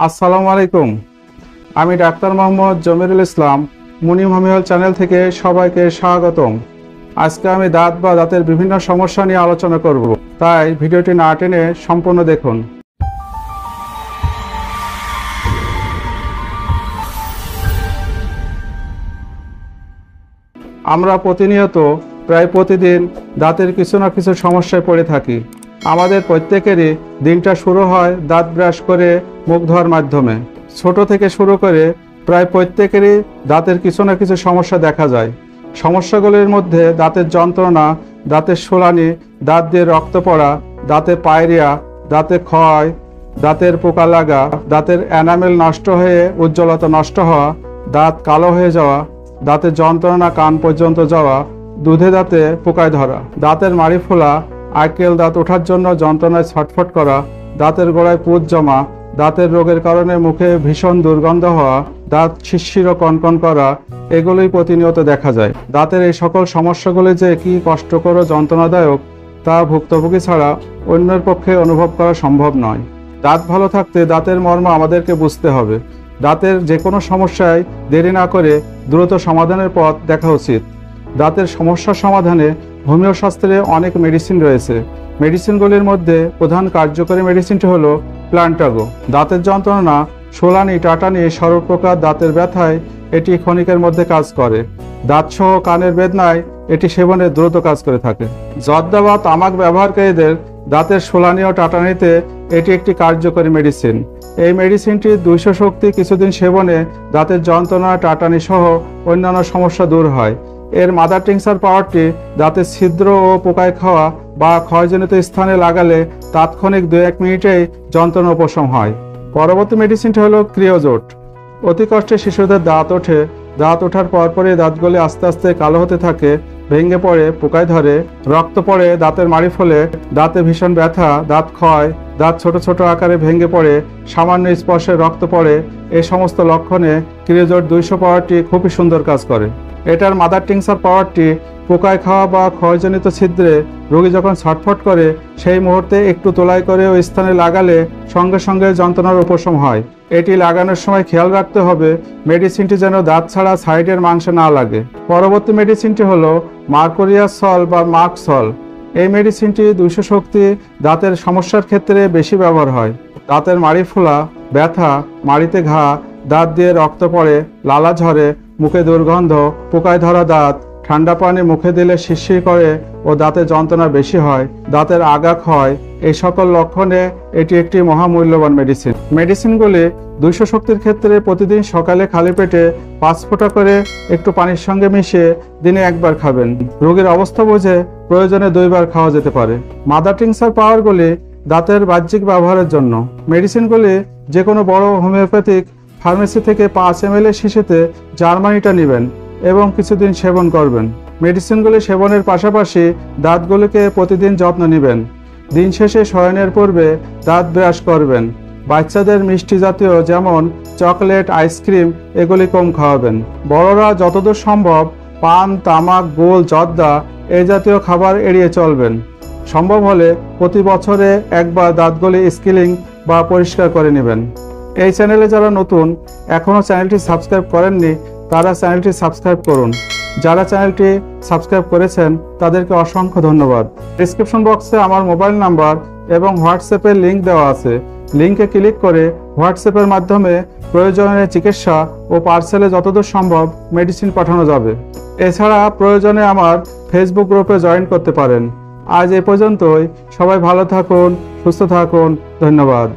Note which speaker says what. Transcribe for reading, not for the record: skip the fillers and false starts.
Speaker 1: আসসালামু আলাইকুম। আমি ডাক্তার মোহাম্মদ জমিরুল ইসলাম মুনিম হোমিওল চ্যানেল থেকে সবাইকে স্বাগতম। আজকে আমি দাঁত বা দাঁতের বিভিন্ন সমস্যা নিয়ে আলোচনা করব, তাই ভিডিওটি না টেনে সম্পূর্ণ দেখুন। আমরা প্রতিনিয়ত প্রায় প্রতিদিন দাঁতের কিছু না কিছু সমস্যায় পড়ে থাকি। আমাদের প্রত্যেকেরই দিনটা শুরু হয় দাঁত ব্রাশ করে মুখ ধোয়ার মাধ্যমে। ছোট থেকে শুরু করে প্রায় প্রত্যেকেরই দাঁতের কিছু না কিছু সমস্যা দেখা যায়। সমস্যাগুলির মধ্যে দাঁতের যন্ত্রণা, দাঁতের শুলানি, দাঁত দিয়ে রক্ত পড়া, দাঁতে পায়রিয়া, দাঁতে ক্ষয়, দাঁতের পোকা লাগা, দাঁতের এনামেল নষ্ট হয়ে উজ্জ্বলতা নষ্ট হওয়া, দাঁত কালো হয়ে যাওয়া, দাঁতের যন্ত্রণা কান পর্যন্ত যাওয়া, দুধে দাঁতে পোকায় ধরা, দাঁতের মাড়ি ফোলা, আইকেল দাঁত ওঠার জন্য যন্ত্রণায় ছটফট করা, দাঁতের গোড়ায় পুঁজ জমা, দাঁতের রোগের কারণে মুখে ভীষণ দুর্গন্ধ হওয়া, দাঁত শিরশির ও কনকন করা, এগুলোই প্রতিনিয়ত দেখা যায়। দাঁতের এই সকল সমস্যাগুলি যে কি কষ্টকর ও যন্ত্রণাদায়ক তা ভুক্তভোগী ছাড়া অন্যের পক্ষে অনুভব করা সম্ভব নয়। দাঁত ভালো থাকতে দাঁতের মর্ম আমাদেরকে বুঝতে হবে। দাঁতের যে কোনো সমস্যায় দেরি না করে দ্রুত সমাধানের পথ দেখা উচিত। দাঁতের সমস্যা সমাধানে হোমিও শাস্ত্রে অনেক মেডিসিন রয়েছে। মেডিসিনগুলির মধ্যে প্রধান কার্যকরী মেডিসিনটি হলো প্ল্যান্টাগো। দাঁতের যন্ত্রণা, শুলানি, টাটানি, সর্বপ্রকার দাঁতের ব্যথায় এটি ক্ষণিকের মধ্যে কাজ করে। দাঁতসহ কানের বেদনায় এটি সেবনে দ্রুত কাজ করে থাকে। জর্দা বা তামাক ব্যবহারকারীদের দাঁতের শুলানি ও টাটানিতে এটি একটি কার্যকরী মেডিসিন। এই মেডিসিনটি 200 শক্তি কিছুদিন সেবনে দাঁতের যন্ত্রণা, টাটানি সহ অন্যান্য সমস্যা দূর হয়। এর মাদার টিংচার পাউডারটি দাঁতের ছিদ্র ও পোকায় খাওয়া বা ক্ষয়জনিত স্থানে লাগালে তাৎক্ষণিক 2-1 মিনিটেই যন্ত্রণা উপশম হয়। পরবর্তী মেডিসিনটি হলো ক্রিওজোট। অতি কষ্টে শিশুদের দাঁত ওঠে। দাঁত ওঠার পরপরই দাঁতগুলি আস্তে আস্তে কালো হতে থাকে, ভেঙে পড়ে, পোকায় ধরে, রক্ত পড়ে, দাঁতের মাড়ি ফোলে, দাঁতে ভীষণ ব্যথা, দাঁত ক্ষয়, দাঁত ছোট ছোট আকারে ভেঙে পড়ে, সামান্য স্পর্শে রক্ত পড়ে। এই সমস্ত লক্ষণে ক্রিওজোট 200 পাউডারটি খুবই সুন্দর কাজ করে। এটার মাদার টিংচার পাউডারটি পোকায় খাওয়া বা ক্ষয়জনিত ছিদ্রে রোগী যখন ছটফট করে সেই মুহূর্তে একটু তোলাই করে ওই স্থানে লাগালে সঙ্গে সঙ্গে যন্ত্রণার উপশম হয়। এটি লাগানোর সময় খেয়াল রাখতে হবে মেডিসিনটি যেন দাঁত ছাড়া সাইডের মাংসে না লাগে। পরবর্তী মেডিসিনটি হলো মার্কোরিয়াস সল বা মার্ক সল। এই মেডিসিনটি 200 শক্তি দাঁতের সমস্যার ক্ষেত্রে বেশি ব্যবহার হয়। দাঁতের মাড়ি ফোলা, ব্যথা, মাড়িতে ঘা, দাঁত দিয়ে রক্ত পড়ে, লালা ঝরে, মুখে দুর্গন্ধ, পোকায় ধরা দাঁত, ঠান্ডা পানি মুখে দিলে শিরশির করে ও দাঁতে যন্ত্রণা বেশি হয়, দাঁতের আগা ক্ষয়, এই সকল লক্ষণে এটি একটি মহামূল্যবান মেডিসিন। মেডিসিনগুলি 200 শক্তির ক্ষেত্রে প্রতিদিন সকালে খালি পেটে 5 ফোঁটা করে একটু পানির সঙ্গে মিশিয়ে দিনে 1 বার খাবেন। রোগীর অবস্থা বুঝে প্রয়োজনে 2 বার খাওয়া যেতে পারে। মাদার টিংচার পাউডারগুলি দাঁতের বাহ্যিক ব্যবহারের জন্য। মেডিসিনগুলি যে কোনো বড় হোমিওপ্যাথিক ফার্মেসি থেকে 5 ml শিশিতে জার্মানিটা নেবেন এবং কিছুদিন সেবন করবেন। মেডিসিনগুলি সেবনের পাশাপাশি দাঁতগুলিকে প্রতিদিন যত্ন নেবেন। দিন শেষে শয়নের পূর্বে দাঁত ব্রাশ করবেন। বাচ্চাদের মিষ্টি জাতীয় যেমন চকলেট, আইসক্রিম এগুলি কম খাওয়াবেন। বড়রা যতদূর সম্ভব পান, তামাক, গোল, জর্দা এই জাতীয় খাবার এড়িয়ে চলবেন। সম্ভব হলে প্রতি বছরে 1 বার দাঁতগুলি স্কিলিং বা পরিষ্কার করে নেবেন। এই চ্যানেলে যারা নতুন, এখনও চ্যানেলটি সাবস্ক্রাইব করেননি, তারা চ্যানেলটি সাবস্ক্রাইব করুন। যারা চ্যানেলটি সাবস্ক্রাইব করেছেন তাদেরকে অসংখ্য ধন্যবাদ। ডেসক্রিপশন বক্সে আমার মোবাইল নাম্বার এবং হোয়াটসঅ্যাপের লিঙ্ক দেওয়া আছে। লিঙ্কে ক্লিক করে হোয়াটসঅ্যাপের মাধ্যমে প্রয়োজনীয় চিকিৎসা ও পার্সেলে যতদূর সম্ভব মেডিসিন পাঠানো যাবে। এছাড়া প্রয়োজনে আমার ফেসবুক গ্রুপে জয়েন করতে পারেন। আজ এ পর্যন্তই। সবাই ভালো থাকুন, সুস্থ থাকুন। ধন্যবাদ।